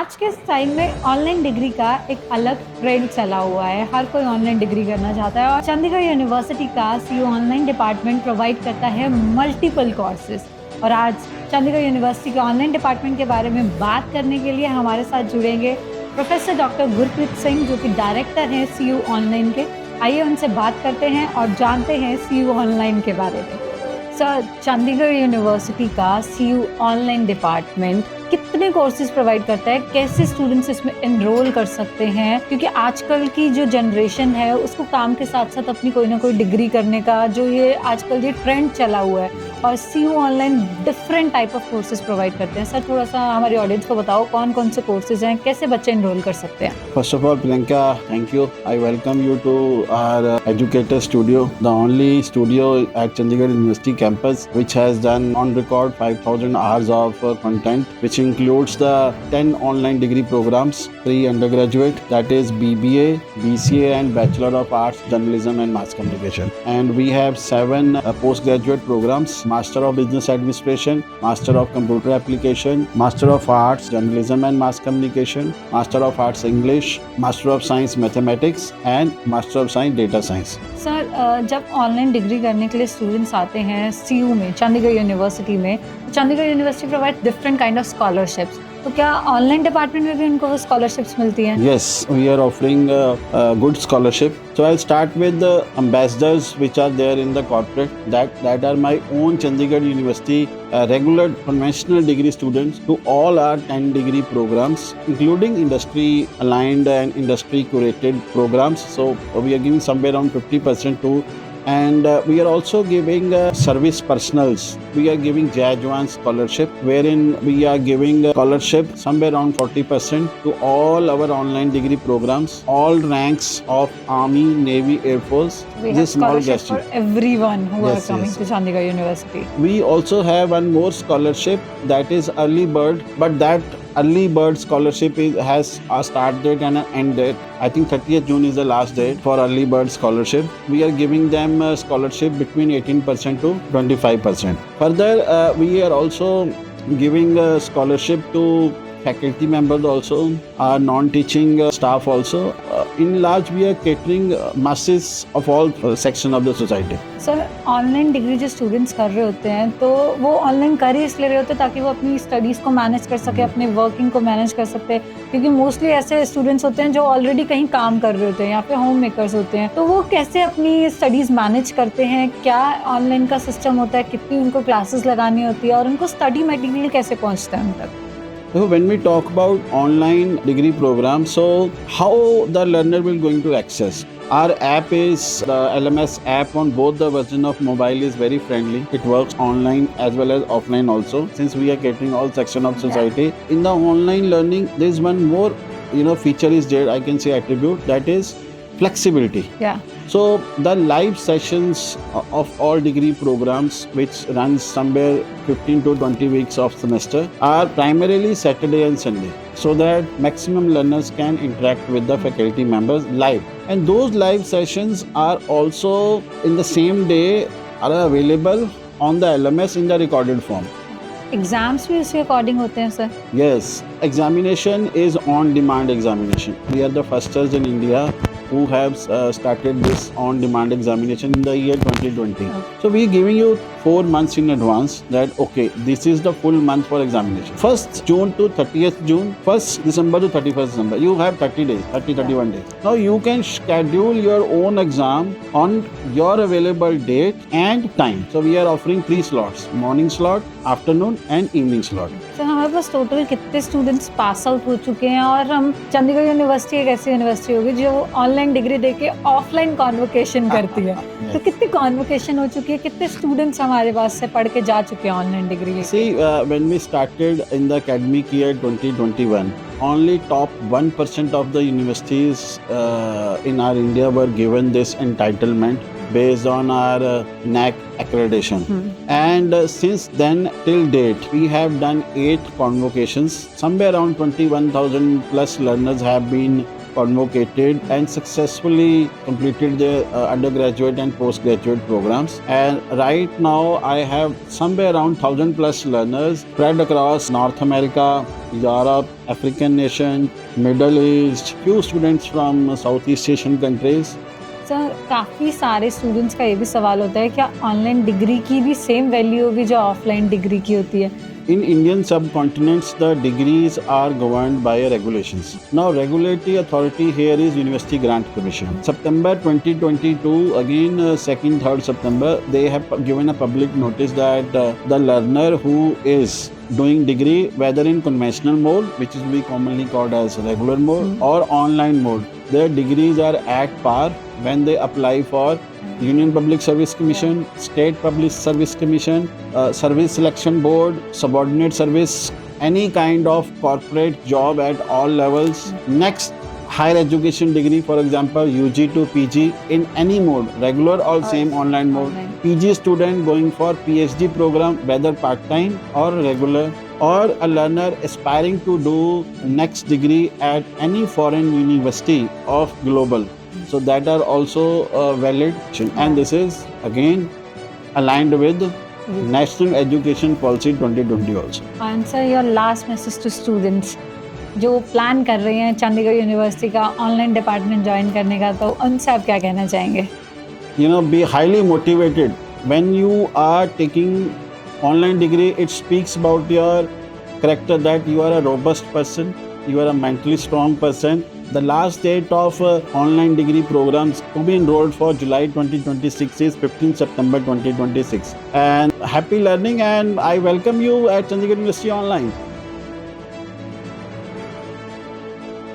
आज के टाइम में ऑनलाइन डिग्री का एक अलग ट्रेंड चला हुआ है। हर कोई ऑनलाइन डिग्री करना चाहता है और चंडीगढ़ यूनिवर्सिटी का सीयू ऑनलाइन डिपार्टमेंट प्रोवाइड करता है मल्टीपल कोर्सेज। और आज चंडीगढ़ यूनिवर्सिटी के ऑनलाइन डिपार्टमेंट के बारे में बात करने के लिए हमारे साथ जुड़ेंगे प्रोफेसर डॉक्टर गुरप्रीत सिंह, जो कि डायरेक्टर हैं सीयू ऑनलाइन के। आइए उनसे बात करते हैं और जानते हैं सीयू ऑनलाइन के बारे में। सर, चंडीगढ़ यूनिवर्सिटी का सीयू ऑनलाइन डिपार्टमेंट कितने कोर्सेज प्रोवाइड करता है, कैसे स्टूडेंट्स इसमें एनरोल कर सकते हैं? क्योंकि आजकल की जो जनरेशन है उसको काम के साथ साथ अपनी कोई ना कोई डिग्री करने का जो ये आजकल ये ट्रेंड चला हुआ है, और CU online different type of courses provide करते हैं। सर, थोड़ा सा हमारे ऑडियंस को बताओ कौन कौन से कोर्सेज हैं, कैसे बच्चे एनरोल कर सकते हैं? First of all, Priyanka, thank you. I welcome you to our educator studio, the only studio at Chandigarh University campus which has done on record 5,000 hours of content, which includes the 10 online degree programs, 3 undergraduate, that is BBA, BCA and Bachelor of Arts, Journalism and Mass Communication. And we have 7 postgraduate programs, Master of Business Administration, Master of Computer Application, Master of Arts, Journalism and Mass Communication, Master of Arts English, Master of Science Mathematics and Master of Science Data Science. Sir, जब online degree करने के लिए students आते हैं CU में, Chandigarh university में, तो Chandigarh university provide different kind of scholarships. तो क्या ऑनलाइन डिपार्टमेंट में भी उनको वो स्कॉलरशिप्स मिलती हैं? Yes, we are offering good scholarship. So I'll start with the ambassadors which are there in the corporate. That are my own Chandigarh University regular conventional degree students to all our 10 degree programs, including industry aligned and industry curated programs. So we are giving somewhere around 50% to. And we are also giving service personals. We are giving Jajwan scholarship, wherein we are giving scholarship somewhere around 40% to all our online degree programs, all ranks of Army, Navy, Air Force. We have scholarship for everyone who are coming to Chandigarh University. We also have one more scholarship, that is early bird, but that early bird scholarship has a start date and an end date. I think 30th June is the last date for early bird scholarship. We are giving them scholarship between 18% to 25%. Further, we are also giving scholarship to faculty members also, our non-teaching staff also. In large, we are catering masses of all section of the society. Sir, online degree जो students कर रहे होते हैं तो वो online कर ही इसलिए रहे होते हैं ताकि वो अपनी स्टडीज़ को मैनेज कर सके, अपने वर्किंग को मैनेज कर सकते हैं। क्योंकि मोस्टली ऐसे स्टूडेंट्स होते हैं जो ऑलरेडी कहीं काम कर रहे होते हैं या फिर होम मेकर्स होते हैं, तो वो कैसे अपनी स्टडीज़ मैनेज करते हैं? क्या ऑनलाइन का सिस्टम होता है, कितनी उनको क्लासेस लगानी होती है और उनको स्टडी मटेरियल कैसे पहुँचता है उन तक? So when we talk about online degree program, so how the learner will going to access? Our app is the LMS app on both the version of mobile is very friendly. It works online as well as offline also. Since we are catering all section of society, in the online learning, there is one more feature is there. I can say attribute, that is flexibility. Yeah. So the live sessions of all degree programs, which runs somewhere 15 to 20 weeks of semester, are primarily Saturday and Sunday, so that maximum learners can interact with the faculty members live. And those live sessions are also in the same day are available on the LMS in the recorded form. Exams भी उसी according होते हैं sir? Yes, examination is on demand examination. We are the firsters in India who have started this on demand examination in the year 2020. So we are giving you 4 months in advance that okay, this is the full month for examination. 1st June to 30th June, 1st December to 31st December. You have 30 days, 31 days. Now you can schedule your own exam on your available date and time. So we are offering 3 slots, morning slot, afternoon and evening slot. Sir, हमारे पास total कितने students pass out हो चुके हैं? और हम Chandigarh university एक ऐसी university होगी जो ऑनलाइन डिग्री देके ऑफलाइन कॉन्वोकेशन करती है। तो कितनी कॉन्वोकेशन हो चुकी है, कितने स्टूडेंट्स हमारे पास से पढ़ के जा चुके हैं online degree? See, when we started in the academic year 2021, only top 1% of the universities in our India were given this entitlement based on our NAC accreditation. And since then till date, we have done 8 convocations. Somewhere around 21,000 plus learners have been convocated and successfully completed their undergraduate and postgraduate programs. And right now I have somewhere around 1000 plus learners spread across North America, Europe, African nation, Middle East, few students from Southeast Asian countries. Sir काफ़ी सारे students का ये भी सवाल होता है क्या online degree की भी सेम वैल्यू होगी जो ऑफलाइन डिग्री की होती है? In Indian subcontinents, the degrees are governed by regulations. Now, regulatory authority here is University Grant Commission. September 2022, again 2nd, 3rd September, they have given a public notice that the learner who is doing degree, whether in conventional mode, which is we commonly called as regular mode, or online mode, their degrees are at par when they apply for Union Public Service Commission, State Public Service Commission, Service Selection Board, Subordinate Service, any kind of corporate job at all levels. Next, higher education degree, for example, UG to PG in any mode, regular or same online mode. Online. PG student going for PhD program, whether part-time or regular, or a learner aspiring to do next degree at any foreign university of global. So that are also valid, and this is again aligned with National Education Policy 2020 also. And sir, your last message to students जो plan कर रहे हैं Chandigarh university का online department join करने का, तो उनसे आप क्या कहना चाहेंगे? You know, be highly motivated. When you are taking online degree, it speaks about your character, that you are a robust person, you are a mentally strong person. The last date of online degree programs to be enrolled for July 2026 is 15 September 2026. And happy learning, and I welcome you at Chandigarh University Online.